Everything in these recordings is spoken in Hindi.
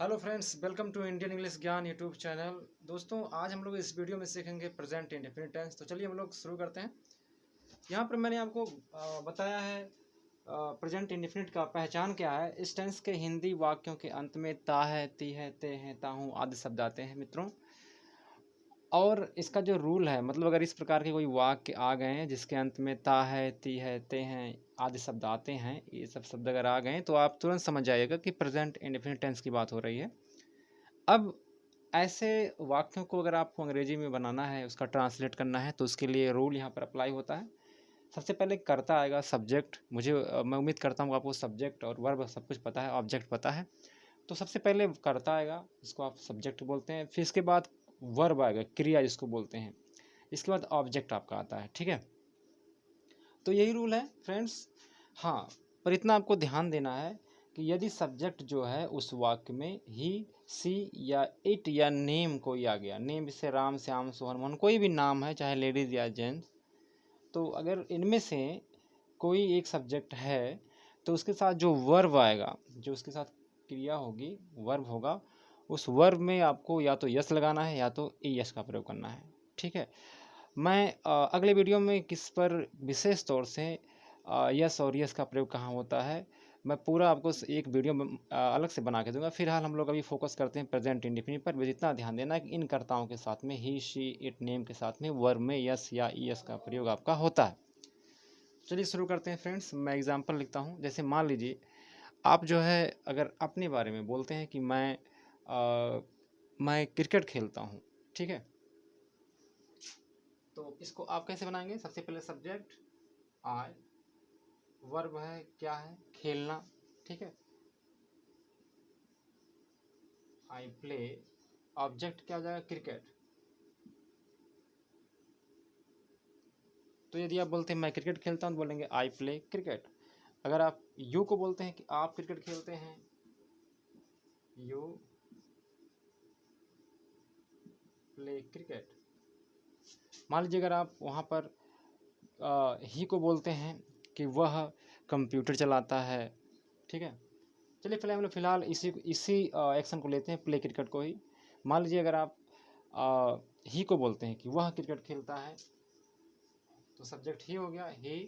Hello friends, welcome to Indian English Gyan YouTube channel. दोस्तों, आज हम लोग इस वीडियो में सीखेंगे प्रेजेंट इंडेफिनिट टेंस। तो चलिए हम लोग शुरू करते हैं। यहाँ पर मैंने आपको बताया है प्रेजेंट इंडेफिनिट का पहचान क्या है। इस टेंस के हिंदी वाक्यों के अंत में ता है, ती है, ते हैं, ताहूँ आदि शब्द आते हैं मित्रों। और इसका जो रूल है, मतलब अगर इस प्रकार के कोई वाक्य आ गए हैं जिसके अंत में ता है, ती है, ते हैं आदि शब्द आते हैं, ये सब शब्द अगर आ गए तो आप तुरंत समझ जाइएगा कि प्रेजेंट इंडेफिनिट टेंस की बात हो रही है। अब ऐसे वाक्यों को अगर आपको अंग्रेजी में बनाना है, उसका ट्रांसलेट करना है, तो उसके लिए रूल यहाँ पर अप्लाई होता है। सबसे पहले कर्ता आएगा, सब्जेक्ट। मैं उम्मीद करता हूँ आपको सब्जेक्ट और वर्ब सब कुछ पता है, ऑब्जेक्ट पता है। तो सबसे पहले कर्ता आएगा, जिसको आप सब्जेक्ट बोलते हैं। फिर इसके बाद वर्ब आएगा, क्रिया जिसको बोलते हैं। इसके बाद ऑब्जेक्ट आपका आता है। ठीक है, तो यही रूल है फ्रेंड्स। हाँ, पर इतना आपको ध्यान देना है कि यदि सब्जेक्ट जो है उस वाक्य में ही, सी या इट या नेम कोई आ गया, नेम से राम, श्याम, सोहन, मोहन, कोई भी नाम है, चाहे लेडीज़ या जेंट्स, तो अगर इनमें से कोई एक सब्जेक्ट है तो उसके साथ जो वर्ब आएगा, जो उसके साथ क्रिया होगी, वर्ब होगा, उस वर्ब में आपको या तो यस लगाना है या तो ई एस का प्रयोग करना है। ठीक है, मैं अगले वीडियो में किस पर विशेष तौर से यस और यस का प्रयोग कहाँ होता है, मैं पूरा आपको एक वीडियो में अलग से बना के दूंगा। फिलहाल हम लोग अभी फोकस करते हैं प्रेजेंट इंडेफिनिट पर। बस इतना ध्यान देना है कि इन कर्ताओं के साथ में ही, शी, इट, नेम के साथ में वर्ब में यस या ई एस का प्रयोग आपका होता है। चलिए शुरू करते हैं फ्रेंड्स। मैं एग्जाम्पल लिखता हूँ। जैसे मान लीजिए आप जो है अगर अपने बारे में बोलते हैं कि मैं क्रिकेट खेलता हूँ। ठीक है, तो इसको आप कैसे बनाएंगे? सबसे पहले सब्जेक्ट आई, वर्ब है क्या है, खेलना। ठीक है, आई प्ले, ऑब्जेक्ट क्या हो जाएगा, क्रिकेट। तो यदि आप बोलते हैं मैं क्रिकेट खेलता हूँ तो बोलेंगे आई प्ले क्रिकेट। अगर आप यू को बोलते हैं कि आप क्रिकेट खेलते हैं, यू प्ले क्रिकेट। मान लीजिए अगर आप वहाँ पर ही को बोलते हैं कि वह कंप्यूटर चलाता है। ठीक है, चलिए फिलहाल हम लोग फिलहाल इसी एक्शन को लेते हैं, प्ले क्रिकेट को ही। मान लीजिए अगर आप ही को बोलते हैं कि वह क्रिकेट खेलता है, तो सब्जेक्ट ही हो गया, ही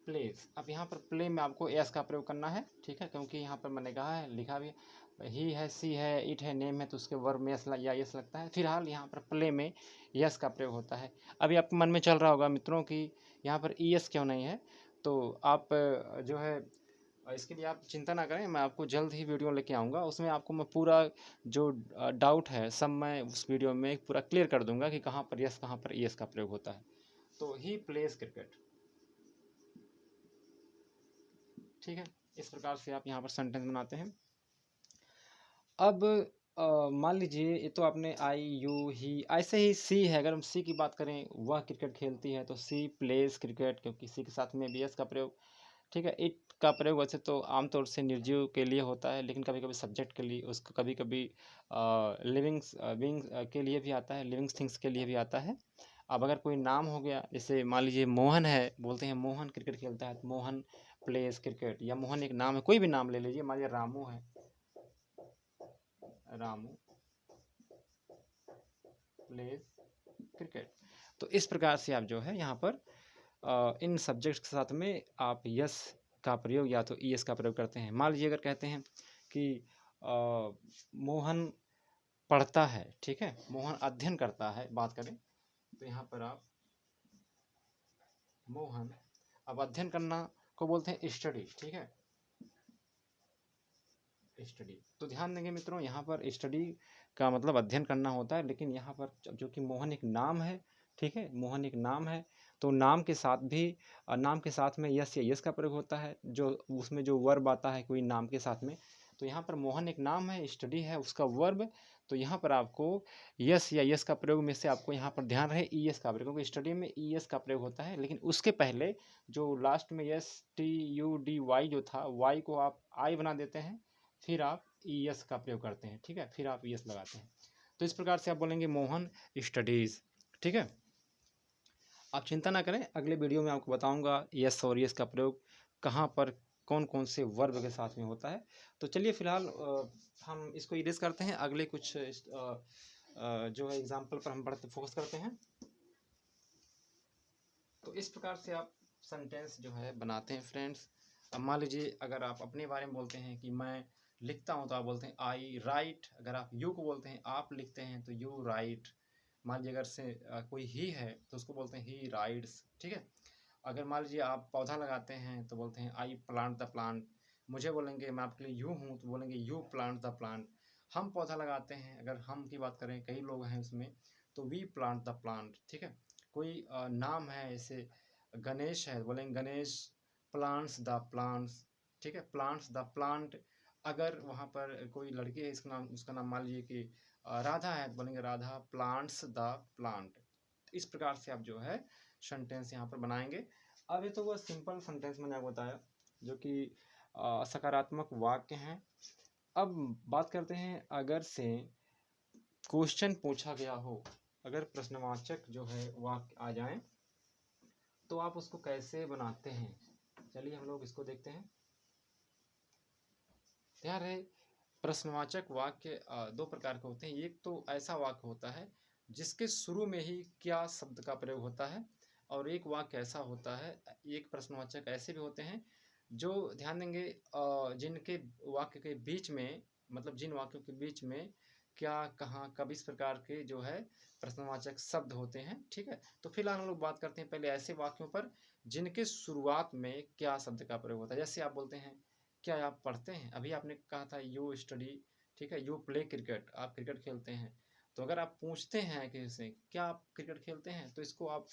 प्लेज। अब यहाँ पर प्ले में आपको एस का प्रयोग करना है। ठीक है, क्योंकि यहाँ पर मैंने कहा है, लिखा भी ही है, सी है, इट है, नेम है, तो उसके वर्ब में एस या यस लगता है। फिलहाल यहाँ पर प्ले में यस का प्रयोग होता है। अभी आपके मन में चल रहा होगा मित्रों कि यहाँ पर ई एस क्यों नहीं है। तो आप जो है इसके लिए आप चिंता ना करें, मैं आपको जल्द ही वीडियो लेके आऊँगा। उसमें आपको मैं पूरा जो डाउट है सब मैं उस वीडियो में पूरा क्लियर कर दूंगा कि कहाँ पर यस, कहाँ पर ई एस का प्रयोग होता है। तो ही प्लेज क्रिकेट। ठीक है, इस प्रकार से आप यहाँ पर सेंटेंस बनाते हैं। अब मान लीजिए ये तो आपने आई, यू, ही, ऐसे ही सी है। अगर हम सी की बात करें, वह क्रिकेट खेलती है, तो सी प्लेज क्रिकेट, क्योंकि सी के साथ में बी एस का प्रयोग। ठीक है, इट का प्रयोग वैसे तो आमतौर से निर्जीव के लिए होता है, लेकिन कभी कभी सब्जेक्ट के लिए, उसको कभी कभी लिविंग्स बीइंग्स के लिए भी आता है, लिविंग थिंग्स के लिए भी आता है। अब अगर कोई नाम हो गया, जैसे मान लीजिए मोहन है, बोलते हैं मोहन क्रिकेट खेलता है, तो मोहन प्लेस क्रिकेट। या मोहन एक नाम है, कोई भी नाम ले लीजिए, मान लीजिए रामू है, रामू प्लेस क्रिकेट। तो इस प्रकार से आप जो है यहाँ पर इन सब्जेक्ट्स के साथ में आप यस का प्रयोग या तो ई एस का प्रयोग करते हैं। मान लीजिए अगर कहते हैं कि मोहन पढ़ता है। ठीक है, मोहन अध्ययन करता है बात करें, तो यहाँ पर आप मोहन, अब अध्ययन करना को बोलते हैं स्टडी। ठीक है, स्टडी। तो ध्यान देंगे मित्रों, यहाँ पर स्टडी का मतलब अध्ययन करना होता है, लेकिन यहाँ पर जो कि मोहन एक नाम है। ठीक है, मोहन एक नाम है, तो नाम के साथ भी नाम के साथ में यस या यस का प्रयोग होता है, जो उसमें जो वर्ब आता है कोई नाम के साथ में। तो यहाँ पर मोहन एक नाम है, स्टडी है उसका वर्ब। तो यहाँ पर आपको यस या यस का प्रयोग में से आपको यहाँ पर ध्यान रहे ई एस का प्रयोग, क्योंकि स्टडी में ई एस का प्रयोग होता है, लेकिन उसके पहले जो लास्ट में S T U D Y जो था, वाई को आप आई बना देते हैं, फिर आप ई एस का प्रयोग करते हैं। ठीक है, फिर आप ई एस लगाते हैं। तो इस प्रकार से आप बोलेंगे मोहन स्टडीज़। ठीक है, आप चिंता ना करें, अगले वीडियो में आपको बताऊंगा यस और यस का प्रयोग कहाँ पर कौन कौन से वर्ब के साथ में होता है। तो चलिए फिलहाल हम इसको इरेज करते हैं, अगले कुछ जो है एग्जाम्पल पर हम बढ़ते फोकस करते हैं। तो इस प्रकार से आप सेंटेंस जो है बनाते हैं फ्रेंड्स। अब मान लीजिए अगर आप अपने बारे में बोलते हैं कि मैं लिखता हूँ तो आप बोलते हैं आई राइट। अगर आप यू को बोलते हैं, आप लिखते हैं तो यू राइट। मान लीजिए अगर से कोई ही है तो उसको बोलते हैं ही राइट्स, ठीक है। अगर मान लीजिए आप पौधा लगाते हैं तो बोलते हैं आई प्लांट द प्लांट। मुझे बोलेंगे मैं आपके लिए यू हूँ तो बोलेंगे यू प्लांट द प्लांट। हम पौधा लगाते हैं, अगर हम की बात करें कई लोग हैं उसमें तो वी प्लांट द प्लांट, ठीक है। कोई नाम है जैसे गणेश है, बोलेंगे गणेश प्लांट्स द प्लांट्स, ठीक है, प्लांट्स द प्लांट। अगर वहाँ पर कोई लड़की है इसका नाम, उसका नाम मान लीजिए कि राधा है तो बोलेंगे राधा प्लांट्स द प्लांट। इस प्रकार से आप जो है सेंटेंस यहाँ पर बनाएंगे। अब ये तो वो सिंपल सेंटेंस मैंने आपको बताया जो कि सकारात्मक वाक्य हैं। अब बात करते हैं अगर से क्वेश्चन पूछा गया हो, अगर प्रश्नवाचक जो है वाक्य आ जाए तो आप उसको कैसे बनाते हैं। चलिए हम लोग इसको देखते हैं। ध्यान रहे प्रश्नवाचक वाक्य दो प्रकार के होते हैं। एक तो ऐसा वाक्य होता है जिसके शुरू में ही क्या शब्द का प्रयोग होता है, और एक वाक्य ऐसा होता है, एक प्रश्नवाचक ऐसे भी होते हैं जो ध्यान देंगे जिनके वाक्य के बीच में, मतलब जिन वाक्यों के बीच में क्या कहाँ कब इस प्रकार के जो है प्रश्नवाचक शब्द होते हैं, ठीक है। तो फिलहाल हम लोग बात करते हैं पहले ऐसे वाक्यों पर जिनके शुरुआत में क्या शब्द का प्रयोग होता है। जैसे आप बोलते हैं क्या आप पढ़ते हैं, अभी आपने कहा था यू स्टडी, ठीक है, यू प्ले क्रिकेट, आप क्रिकेट खेलते हैं। तो अगर आप पूछते हैं किसी से क्या आप क्रिकेट खेलते हैं तो इसको आप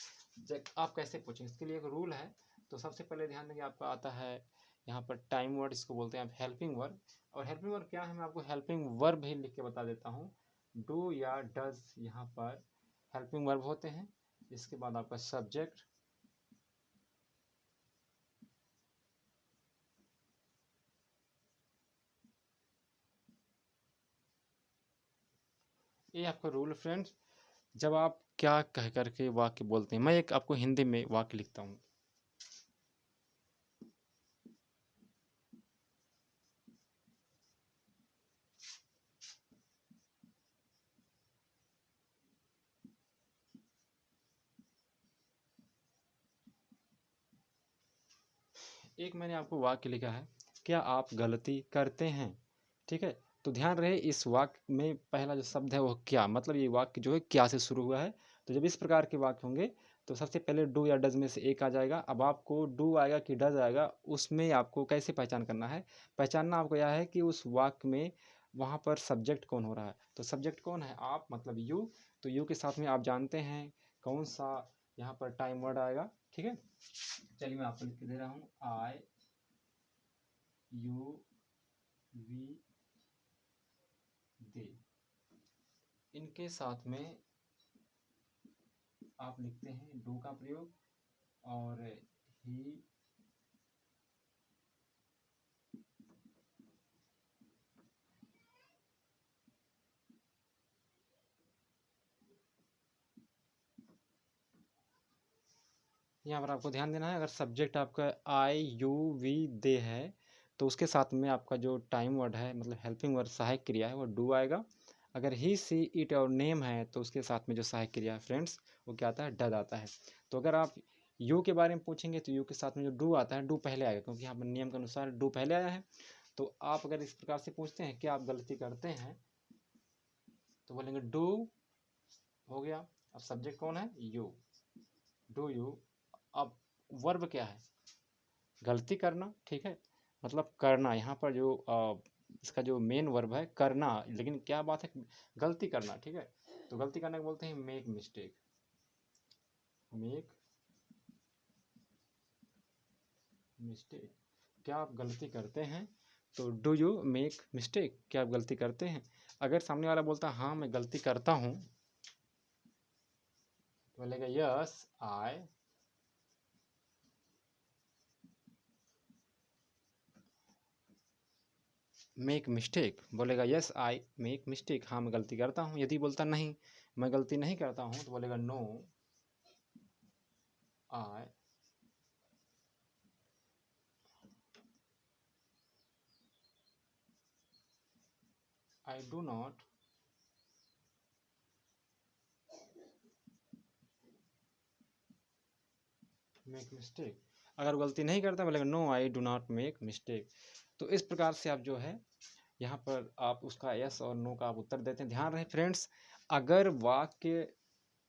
कैसे पूछेंगे, इसके लिए एक रूल है। तो सबसे पहले ध्यान देंगे आपका आता है यहाँ पर टाइम वर्ड, इसको बोलते हैं आप हेल्पिंग वर्ब। और हेल्पिंग वर्ब क्या है, मैं आपको हेल्पिंग वर्ब भी लिख के बता देता हूँ। डू या डज यहाँ पर हेल्पिंग वर्ब होते हैं। इसके बाद आपका सब्जेक्ट, ये आपका रूल फ्रेंड्स। जब आप क्या कह करके वाक्य बोलते हैं, मैं एक आपको हिंदी में वाक्य लिखता हूँ। एक मैंने आपको वाक्य लिखा है, क्या आप गलती करते हैं, ठीक है। तो ध्यान रहे इस वाक्य में पहला जो शब्द है वो क्या, मतलब ये वाक्य जो है क्या से शुरू हुआ है। तो जब इस प्रकार के वाक्य होंगे तो सबसे पहले डू या डज में से एक आ जाएगा। अब आपको डू आएगा कि डज आएगा, उसमें आपको कैसे पहचान करना है। पहचानना आपको यह है कि उस वाक्य में वहाँ पर सब्जेक्ट कौन हो रहा है। तो सब्जेक्ट कौन है, आप मतलब यू। तो यू के साथ में आप जानते हैं कौन सा यहाँ पर टाइम वर्ड आएगा, ठीक है। चलिए मैं आपको लिख के दे रहा हूँ, आई यू वी दे। इनके साथ में आप लिखते हैं डू का प्रयोग, और ही यहाँ पर आपको ध्यान देना है। अगर सब्जेक्ट आपका आई यू वी दे है तो उसके साथ में आपका जो टाइम वर्ड है, मतलब हेल्पिंग वर्ड सहायक क्रिया है, वो डू आएगा। अगर ही सी इट और नेम है तो उसके साथ में जो सहायक क्रिया है फ्रेंड्स वो क्या आता है, डज आता है। तो अगर आप यू के बारे में पूछेंगे तो यू के साथ में जो डू आता है, डू पहले आएगा, क्योंकि यहाँ पर नियम के अनुसार डू पहले आया है। तो आप अगर इस प्रकार से पूछते हैं कि आप गलती करते हैं तो बोलेंगे डू, हो गया। अब सब्जेक्ट कौन है, यू, डू यू। अब वर्ब क्या है, गलती करना, ठीक है, मतलब करना। यहाँ पर जो इसका जो मेन वर्ब है करना, लेकिन क्या बात है, गलती करना, ठीक है। तो गलती करने को बोलते हैं मेक मिस्टेक, मेक मिस्टेक। क्या आप गलती करते हैं, तो डू यू मेक मिस्टेक, क्या आप गलती करते हैं। अगर सामने वाला बोलता है हाँ मैं गलती करता हूँ, तो बोलेगा यस आई मेक मिस्टेक, बोलेगा यस आई मेक मिस्टेक, हाँ मैं गलती करता हूँ। यदि बोलता नहीं मैं गलती नहीं करता हूँ तो बोलेगा no I I do not make mistake. अगर गलती नहीं करता बोलेगा no I do not make mistake. तो इस प्रकार से आप जो है यहाँ पर आप उसका यस और नो का आप उत्तर देते हैं। ध्यान रहे फ्रेंड्स, अगर वाक्य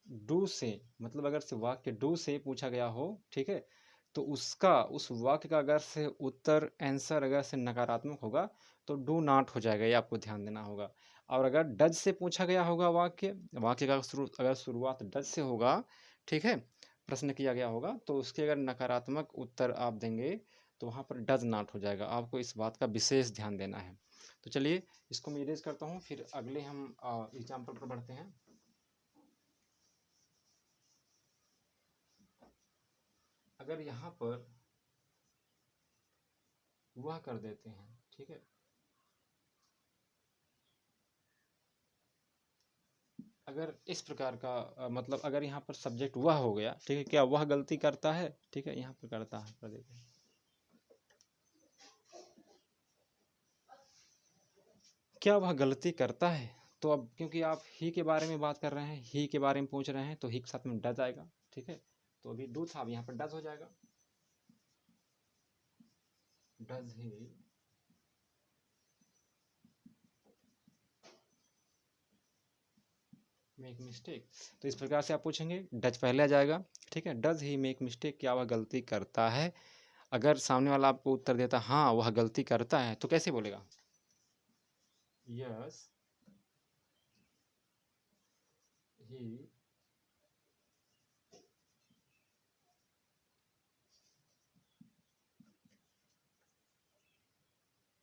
डू से मतलब अगर से वाक्य डू से पूछा गया हो, ठीक है, तो उसका उस वाक्य का अगर से उत्तर आंसर अगर से नकारात्मक होगा तो डू नॉट हो जाएगा, ये आपको ध्यान देना होगा। और अगर डज से पूछा गया होगा वाक्य वाक्य का अगर शुरुआत डज से होगा, ठीक है, प्रश्न किया गया होगा, तो उसके अगर नकारात्मक उत्तर आप देंगे तो वहाँ पर डज नॉट हो जाएगा। आपको इस बात का विशेष ध्यान देना है। तो चलिए इसको मैं इरेज करता हूँ, फिर अगले हम एग्जाम्पल पर बढ़ते हैं। अगर यहाँ पर वह कर देते हैं, ठीक है, अगर इस प्रकार का मतलब अगर यहाँ पर सब्जेक्ट वह हो गया, ठीक है, क्या वह गलती करता है, ठीक है, यहाँ पर करता है कर देते हैं। क्या वह गलती करता है, तो अब क्योंकि आप ही के बारे में बात कर रहे हैं, ही के बारे में पूछ रहे हैं, तो ही के साथ में डज आएगा, ठीक है। तो अभी डू था, अब यहाँ पर डज हो जाएगा। Does he make mistake. तो इस प्रकार से आप पूछेंगे, डज पहले आ जाएगा, ठीक है, डज ही मेक मिस्टेक, क्या वह गलती करता है। अगर सामने वाला आपको उत्तर देता हाँ वह गलती करता है, तो कैसे बोलेगा, यस ही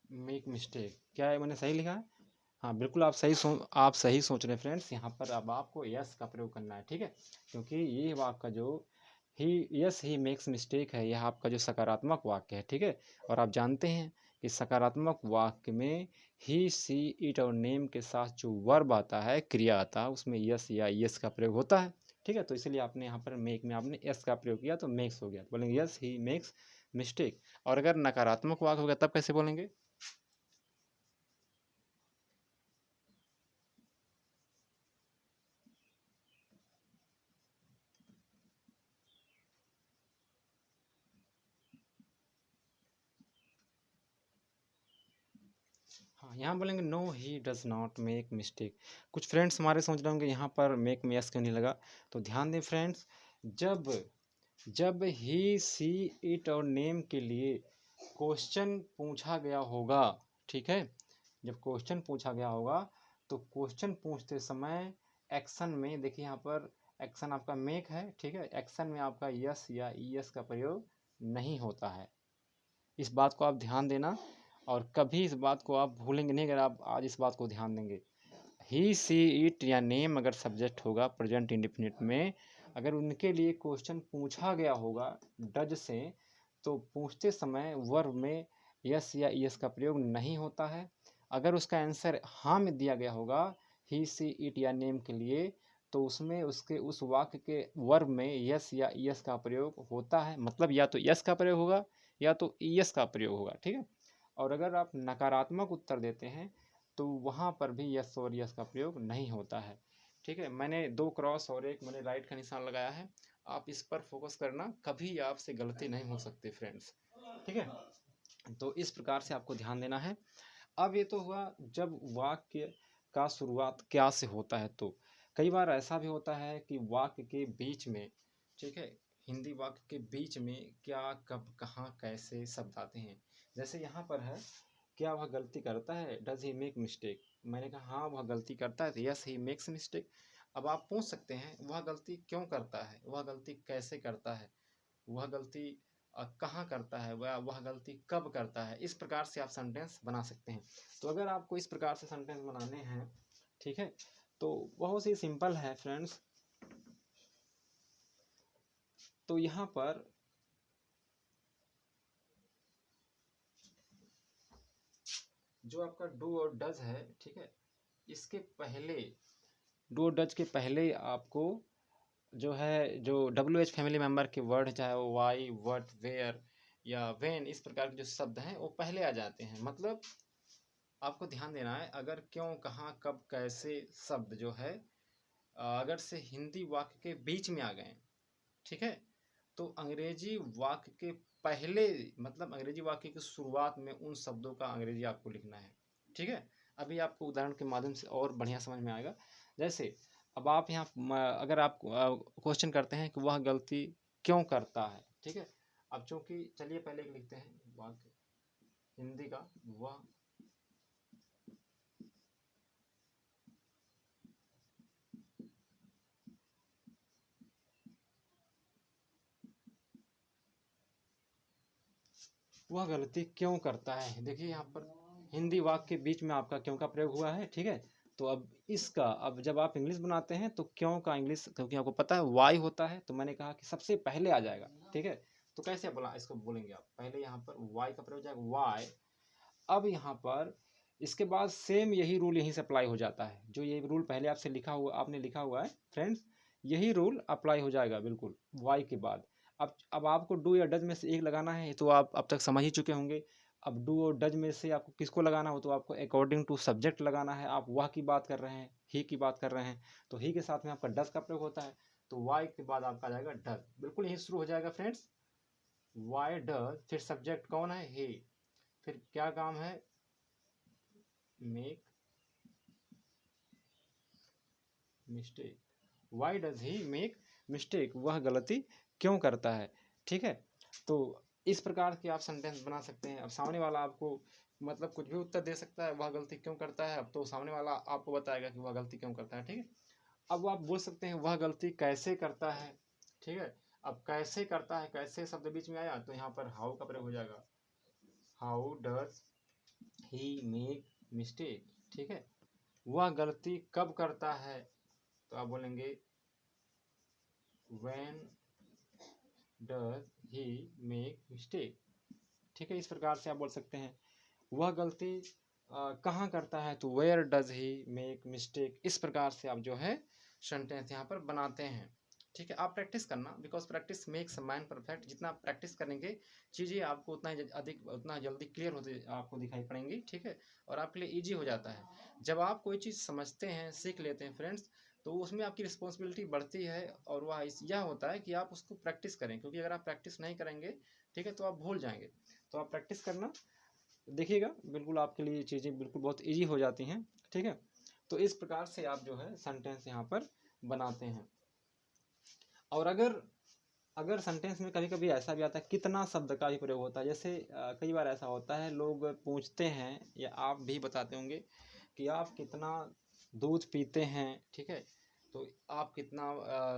मेक मिस्टेक। क्या है, मैंने सही लिखा है? हाँ बिल्कुल, आप सही सोच रहे हैं फ्रेंड्स। यहाँ पर अब आपको यस का प्रयोग करना है, ठीक है, क्योंकि ये आपका जो ही यस ही मेक्स मिस्टेक है, यह आपका जो सकारात्मक वाक्य है, ठीक है। और आप जानते हैं कि सकारात्मक वाक्य में ही सी इट और नेम के साथ जो वर्ब आता है, क्रिया आता है, उसमें यस या यस का प्रयोग होता है, ठीक है। तो इसलिए आपने यहाँ पर मेक में आपने यस का प्रयोग किया तो मेक्स हो गया, तो बोलेंगे यस ही मेक्स मिस्टेक। और अगर नकारात्मक वाक्य होगा तब कैसे बोलेंगे, हाँ यहाँ बोलेंगे no he does not make mistake. कुछ फ्रेंड्स हमारे सोच रहे होंगे यहाँ पर मेक में यस क्यों नहीं लगा। तो ध्यान दें फ्रेंड्स, जब जब ही सी इट और नेम के लिए क्वेश्चन पूछा गया होगा, ठीक है, जब क्वेश्चन पूछा गया होगा तो क्वेश्चन पूछते समय एक्शन में देखिए यहाँ पर एक्शन आपका मेक है, ठीक है, एक्शन में आपका यस या यस का प्रयोग नहीं होता है। इस बात को आप ध्यान देना और कभी इस बात को आप भूलेंगे नहीं अगर आप आज इस बात को ध्यान देंगे। ही सी इट या नेम अगर सब्जेक्ट होगा प्रेजेंट इंडेफिनिट में, अगर उनके लिए क्वेश्चन पूछा गया होगा डज से, तो पूछते समय वर्ब में यस या यस का प्रयोग नहीं होता है। अगर उसका आंसर हाँ में दिया गया होगा ही सी इट या नेम के लिए, तो उसमें उसके उस वाक्य के वर्ब में यस या यस का प्रयोग होता है, मतलब या तो यस का प्रयोग होगा या तो यस का प्रयोग होगा, ठीक है। और अगर आप नकारात्मक उत्तर देते हैं तो वहाँ पर भी यस और यस का प्रयोग नहीं होता है, ठीक है। मैंने 2 क्रॉस और एक मैंने राइट का निशान लगाया है, आप इस पर फोकस करना, कभी आपसे गलती नहीं हो सकती फ्रेंड्स, ठीक है। तो इस प्रकार से आपको ध्यान देना है। अब ये तो हुआ जब वाक्य का शुरुआत क्या से होता है, तो कई बार ऐसा भी होता है कि वाक्य के बीच में, ठीक है, हिंदी वाक्य के बीच में क्या कब कहाँ कैसे शब्द आते हैं। जैसे यहाँ पर है, क्या वह गलती करता है, डज ही मेक मिस्टेक। मैंने कहा हाँ वह गलती करता है, तो यस ही मेक्स मिस्टेक। अब आप पूछ सकते हैं वह गलती क्यों करता है, वह गलती कैसे करता है, वह गलती कहाँ करता है, वह गलती कब करता है। इस प्रकार से आप सेंटेंस बना सकते हैं। तो अगर आपको इस प्रकार से सेंटेंस बनाने हैं, ठीक है, तो बहुत ही सिंपल है फ्रेंड्स। तो यहाँ पर जो आपका डू और डज है, ठीक है, इसके पहले डू और डज के पहले आपको जो है जो WH फैमिली मेंबर के वर्ड, चाहे वो वाई व्हाट वेयर या वेन, इस प्रकार के जो शब्द हैं वो पहले आ जाते हैं। मतलब आपको ध्यान देना है, अगर, क्यों, कहाँ, कब, कैसे शब्द जो है अगर से हिंदी वाक्य के बीच में आ गए, ठीक है, तो अंग्रेजी वाक्य के पहले, मतलब अंग्रेजी वाक्य की शुरुआत में उन शब्दों का अंग्रेजी आपको लिखना है, ठीक है। अभी आपको उदाहरण के माध्यम से और बढ़िया समझ में आएगा। जैसे अब आप यहाँ अगर आप क्वेश्चन करते हैं कि वह गलती क्यों करता है, ठीक है। अब चूंकि चलिए पहले एक लिखते हैं वाक्य हिंदी का, वह गलती क्यों करता है। देखिए यहाँ पर हिंदी वाक्य के बीच में आपका क्यों का प्रयोग हुआ है, ठीक है। तो अब इसका, अब जब आप इंग्लिश बनाते हैं तो क्यों का इंग्लिश, क्योंकि आपको पता है वाई होता है, तो मैंने कहा कि सबसे पहले आ जाएगा, ठीक है। तो कैसे बोला इसको, बोलेंगे आप पहले यहाँ पर वाई का प्रयोग हो जाएगा, वाई। अब यहाँ पर इसके बाद सेम यही रूल यहीं से अप्लाई हो जाता है, जो ये रूल पहले आपसे लिखा हुआ, आपने लिखा हुआ है फ्रेंड्स, यही रूल अप्लाई हो जाएगा बिल्कुल वाई के बाद। अब आपको डू या डज में से एक लगाना है, तो आप अब तक समझ ही चुके होंगे। अब डू और डज में से आपको किसको लगाना हो, तो आपको अकॉर्डिंग टू सब्जेक्ट लगाना है। आप वह की बात कर रहे हैं, ही की बात कर रहे हैं, तो ही के साथ में आपका डज का प्रयोग होता है, तो वाई के बाद आपका आ जाएगा डज, बिल्कुल यही शुरू हो जाएगा फ्रेंड्स, वाई डज, फिर सब्जेक्ट कौन है, ही, फिर क्या काम है, make mistake, why does he make mistake, वह गलती क्यों करता है, ठीक है। तो इस प्रकार के आप सेंटेंस बना सकते हैं। अब सामने वाला आपको मतलब कुछ भी उत्तर दे सकता है, वह गलती क्यों करता है, अब तो सामने वाला आपको बताएगा कि वह गलती क्यों करता है, ठीक है। अब आप बोल सकते हैं वह गलती कैसे करता है, ठीक है। अब कैसे करता है, कैसे शब्द बीच में आया, तो यहाँ पर हाउ का प्रयोग हो जाएगा, how does he make mistake, ठीक है। वह गलती कब करता है, तो आप बोलेंगे when does he make mistake, ठीक है। इस प्रकार से आप बोल सकते हैं। वह गलती कहाँ करता है, तो where does he make mistake, इस प्रकार से आप जो है सेंटेंस यहाँ पर बनाते हैं, ठीक है। आप प्रैक्टिस करना, because practice makes man perfect, जितना आप प्रैक्टिस करेंगे चीज़ें आपको उतना ही अधिक, उतना जल्दी क्लियर होते आपको दिखाई पड़ेंगी, ठीक है, और आपके लिए ईजी हो जाता है। जब आप कोई चीज़ समझते हैं, सीख लेते हैं फ्रेंड्स, तो उसमें आपकी रिस्पॉन्सिबिलिटी बढ़ती है, और वह यह होता है कि आप उसको प्रैक्टिस करें, क्योंकि अगर आप प्रैक्टिस नहीं करेंगे, ठीक है, तो आप भूल जाएंगे। तो आप प्रैक्टिस करना, देखिएगा बिल्कुल आपके लिए चीज़ें बिल्कुल बहुत ईजी हो जाती हैं, ठीक है। तो इस प्रकार से आप जो है सेंटेंस यहाँ पर बनाते हैं। और अगर अगर सेंटेंस में कभी कभी ऐसा भी आता है कितना शब्द का भी प्रयोग होता है, जैसे कई बार ऐसा होता है, लोग पूछते हैं या आप भी बताते होंगे कि आप कितना दूध पीते हैं, ठीक है, तो आप कितना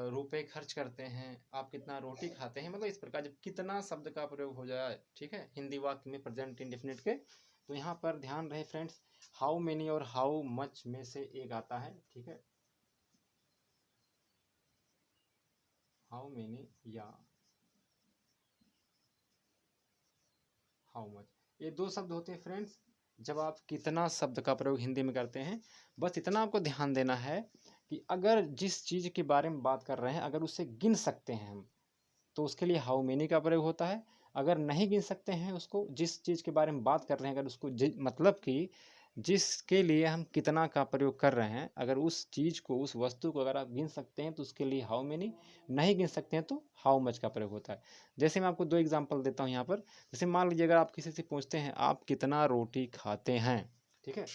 रुपए खर्च करते हैं, आप कितना रोटी खाते हैं, मतलब इस प्रकार जब कितना शब्द का प्रयोग हो जाए, ठीक है, हिंदी वाक्य में प्रेजेंट इंडेफिनिट के, तो यहाँ पर ध्यान रहे फ्रेंड्स, हाउ मेनी और हाउ मच में से एक आता है, ठीक है, हाउ मेनी या हाउ मच, ये दो शब्द होते हैं फ्रेंड्स। जब आप कितना शब्द का प्रयोग हिंदी में करते हैं, बस इतना आपको ध्यान देना है कि अगर जिस चीज़ के बारे में बात कर रहे हैं, अगर उसे गिन सकते हैं हम, तो उसके लिए हाउ मेनी का प्रयोग होता है। अगर नहीं गिन सकते हैं उसको, जिस चीज़ के बारे में बात कर रहे हैं, अगर उसको मतलब कि जिसके लिए हम कितना का प्रयोग कर रहे हैं, अगर उस चीज़ को, उस वस्तु को अगर आप गिन सकते हैं, तो उसके लिए हाउ मेनी, नहीं गिन सकते हैं तो हाउ मच का प्रयोग होता है। जैसे मैं आपको दो एग्जांपल देता हूँ यहाँ पर। जैसे मान लीजिए अगर आप किसी से पूछते हैं आप कितना रोटी खाते हैं, ठीक है,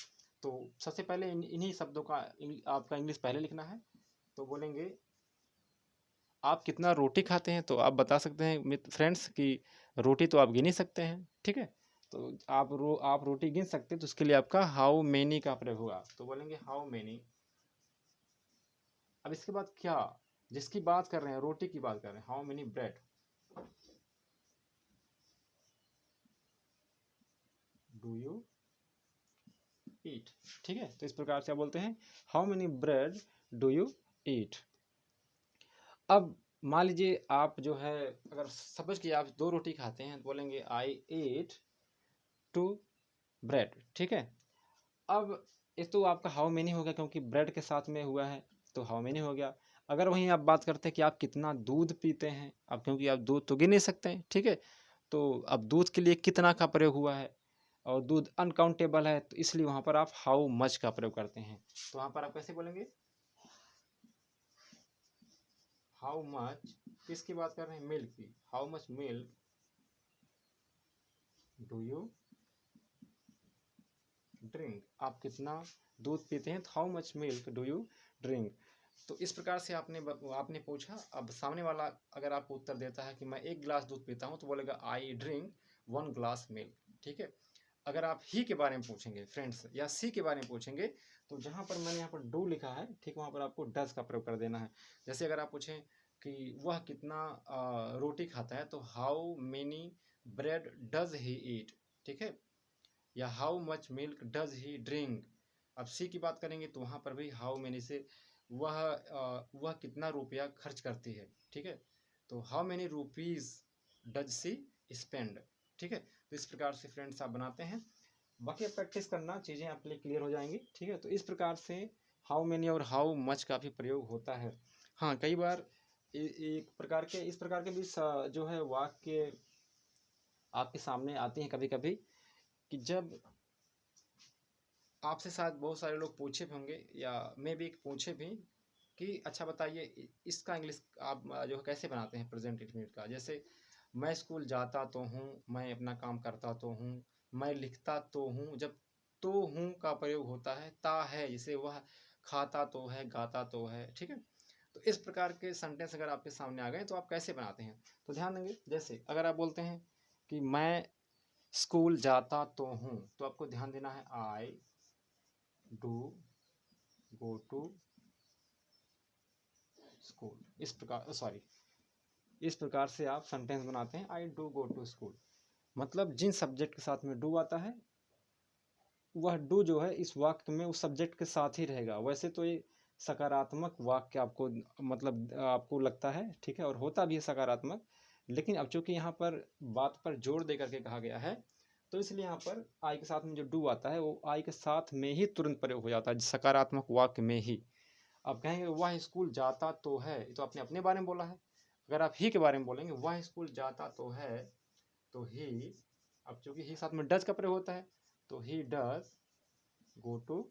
तो सबसे पहले इन्हीं शब्दों का आपका इंग्लिश पहले लिखना है। तो बोलेंगे आप कितना रोटी खाते हैं, तो आप बता सकते हैं फ्रेंड्स कि रोटी तो आप गिन ही सकते हैं, ठीक है। तो आप रोटी गिन सकते हैं, तो उसके लिए आपका हाउ मेनी का प्रयोग होगा, तो बोलेंगे हाउ मेनी। अब इसके बाद क्या, जिसकी बात कर रहे हैं, रोटी की बात कर रहे हैं, how many bread do you eat, ठीक है। तो इस प्रकार से आप बोलते हैं how many bread do you eat. अब मान लीजिए आप जो है, अगर सपोज कि आप दो रोटी खाते हैं, तो बोलेंगे आई एट टू ब्रेड, ठीक है। अब ये तो आपका हाउ मेनी हो गया, क्योंकि ब्रेड के साथ में हुआ है, तो हाउ मेनी हो गया। अगर वहीं आप बात करते हैं कि आप कितना दूध पीते हैं, अब क्योंकि आप दूध तो गिन नहीं सकते हैं, ठीक है, तो अब दूध के लिए कितना का प्रयोग हुआ है, और दूध अनकाउंटेबल है, तो इसलिए वहाँ पर आप हाउ मच का प्रयोग करते हैं। तो वहाँ पर आप कैसे बोलेंगे, हाउ मच, किसकी बात कर रहे हैं, मिल्क की, how much milk do you drink, आप कितना दूध पीते हैं, तो how much milk do you drink. तो इस प्रकार से आपने पूछा। अब सामने वाला अगर आपको उत्तर देता है कि मैं 1 गिलास दूध पीता हूँ, तो बोलेगा आई ड्रिंक 1 ग्लास मिल्क। ठीक है। अगर आप ही के बारे में पूछेंगे फ्रेंड्स, या सी के बारे में पूछेंगे, तो जहाँ पर मैंने यहाँ पर डू लिखा है, ठीक, वहाँ पर आपको डज का प्रयोग कर देना है। जैसे अगर आप पूछें कि वह कितना रोटी खाता है, तो how many bread does he eat, ठीक है, या how much milk does he drink. अब सी की बात करेंगे तो वहाँ पर भी हाउ मेनी से वह कितना रुपया खर्च करती है, ठीक है, तो how many rupees does she spend. ठीक है। तो इस प्रकार से फ्रेंड्स आप बनाते हैं। बाकी आप प्रैक्टिस करना, चीज़ें आपके लिए क्लियर हो जाएंगी। ठीक है। तो इस प्रकार से हाउ मेनी और हाउ मच का भी प्रयोग होता है। हाँ, कई बार एक प्रकार के इस प्रकार के भी जो है वाक्य आपके सामने आते हैं कभी कभी, कि जब आपसे शायद बहुत सारे लोग पूछे भी होंगे, या मैं भी पूछे भी, कि अच्छा बताइए इसका इंग्लिश आप जो है कैसे बनाते हैं प्रेजेंट इंडेफिनिट का। जैसे मैं स्कूल जाता तो हूँ, मैं अपना काम करता तो हूँ, मैं लिखता तो हूँ। जब तो हूँ का प्रयोग होता है ता है, जैसे वह खाता तो है, गाता तो है। ठीक है। तो इस प्रकार के सेंटेंस अगर आपके सामने आ गए तो आप कैसे बनाते हैं, तो ध्यान देंगे। जैसे अगर आप बोलते हैं कि मैं स्कूल जाता तो हूँ, तो आपको ध्यान देना है I do go to school. इस प्रकार इस प्रकार से आप सेंटेंस बनाते हैं, I do go to school. मतलब जिन सब्जेक्ट के साथ में डू आता है, वह डू जो है इस वाक्य में उस सब्जेक्ट के साथ ही रहेगा। वैसे तो ये सकारात्मक वाक्य आपको मतलब आपको लगता है, ठीक है, और होता भी है सकारात्मक, लेकिन अब चूंकि यहाँ पर बात पर जोर दे करके कहा गया है, तो इसलिए यहाँ पर आई के साथ में जो डू आता है वो आई के साथ में ही तुरंत प्रयोग हो जाता है, सकारात्मक वाक्य में ही। अब कहेंगे वह स्कूल जाता तो है, ये तो आपने अपने बारे में बोला है। अगर आप ही के बारे में बोलेंगे वह स्कूल जाता तो है, तो ही, अब चूंकि ही साथ में डज का प्रयोग होता है, तो he does go to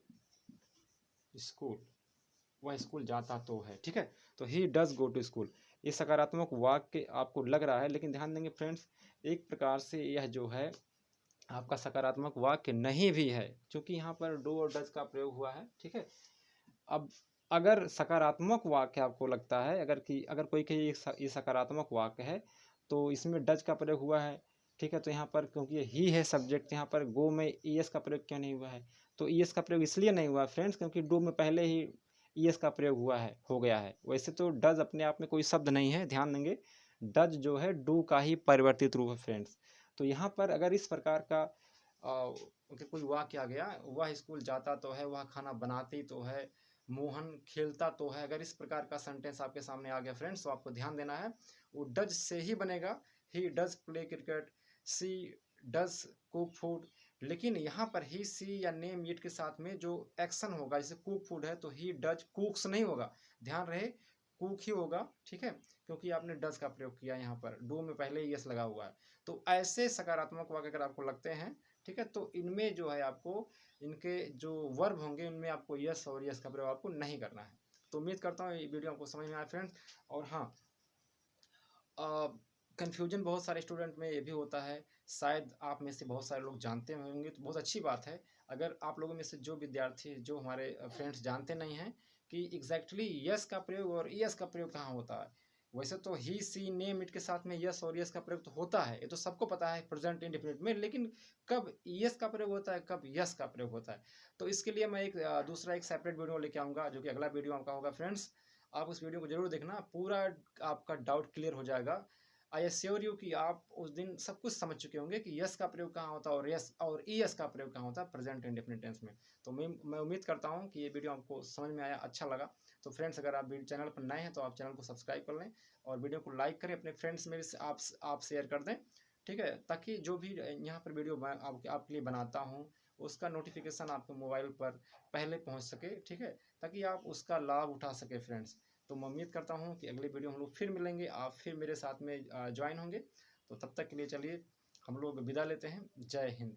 school, वह स्कूल जाता तो है। ठीक है। तो he does go to school, ये सकारात्मक वाक्य आपको लग रहा है, लेकिन ध्यान देंगे फ्रेंड्स, एक प्रकार से यह जो है आपका सकारात्मक वाक्य नहीं भी है, क्योंकि यहाँ पर डू और डज का प्रयोग हुआ है। ठीक है। अब अगर सकारात्मक वाक्य आपको लगता है, अगर कोई कहे ये सकारात्मक वाक्य है, तो इसमें डज का प्रयोग हुआ है। ठीक है। तो यहाँ पर क्योंकि ये ही है सब्जेक्ट, यहाँ पर गो में ईएस का प्रयोग क्यों नहीं हुआ है, तो ईएस का प्रयोग इसलिए नहीं हुआ फ्रेंड्स, क्योंकि डू में पहले ही ईएस का प्रयोग हो गया है। वैसे तो डज अपने आप में कोई शब्द नहीं है, ध्यान देंगे, डज जो है डू का ही परिवर्तित रूप है फ्रेंड्स। तो यहाँ पर अगर इस प्रकार का कोई वाक्य आ गया, वह स्कूल जाता तो है, वह खाना बनाती तो है, मोहन खेलता तो है, अगर इस प्रकार का सेंटेंस आपके सामने आ गया फ्रेंड्स, तो आपको ध्यान देना है वो डज से ही बनेगा। He does play cricket, she does cook food. लेकिन यहाँ पर ही सी या नेम इट के साथ में जो एक्शन होगा, जैसे कुक फूड है तो ही डज कुक्स नहीं होगा, ध्यान रहे कुक ही होगा। ठीक है। क्योंकि आपने डज का प्रयोग किया, यहाँ पर डू में पहले ही यस लगा हुआ है। तो ऐसे सकारात्मक वाक्य अगर आपको लगते हैं, ठीक है, तो इनमें जो है आपको इनके जो वर्ब होंगे उनमें आपको यस और यस का प्रयोग आपको नहीं करना है। तो उम्मीद करता हूँ ये वीडियो आपको समझ में आया फ्रेंड्स। और हाँ, कन्फ्यूजन बहुत सारे स्टूडेंट में ये भी होता है, शायद आप में से बहुत सारे लोग जानते होंगे, तो बहुत अच्छी बात है। अगर आप लोगों में से जो विद्यार्थी, जो हमारे फ्रेंड्स जानते नहीं हैं कि एग्जैक्टली यस का प्रयोग और यस का प्रयोग कहाँ होता है, वैसे तो ही सी नेम इट के साथ में यस और यस का प्रयोग तो होता है, ये तो सबको पता है प्रेजेंट इंडेफिनिट में, लेकिन कब यस का प्रयोग होता है, कब यस का प्रयोग होता है, तो इसके लिए मैं दूसरा एक सेपरेट वीडियो लेके आऊँगा, जो कि अगला वीडियो आपका होगा फ्रेंड्स। आप उस वीडियो को जरूर देखना, पूरा आपका डाउट क्लियर हो जाएगा। आई एश्योर यू कि आप उस दिन सब कुछ समझ चुके होंगे कि यस का प्रयोग कहाँ होता है और यस और ईएस का प्रयोग कहाँ होता है प्रेजेंट इंडेफिनिट टेंस में। तो मैं उम्मीद करता हूँ कि ये वीडियो आपको समझ में आया, अच्छा लगा। तो फ्रेंड्स, अगर आप चैनल पर नए हैं तो आप चैनल को सब्सक्राइब कर लें और वीडियो को लाइक करें, अपने फ्रेंड्स में भी आप शेयर कर दें। ठीक है। ताकि जो भी यहाँ पर वीडियो आपके लिए बनाता हूँ उसका नोटिफिकेशन आपके मोबाइल पर पहले पहुँच सके। ठीक है। ताकि आप उसका लाभ उठा सके फ्रेंड्स। तो मैं उम्मीद करता हूँ कि अगले वीडियो हम लोग फिर मिलेंगे, आप फिर मेरे साथ में ज्वाइन होंगे। तो तब तक के लिए चलिए हम लोग विदा लेते हैं। जय हिंद।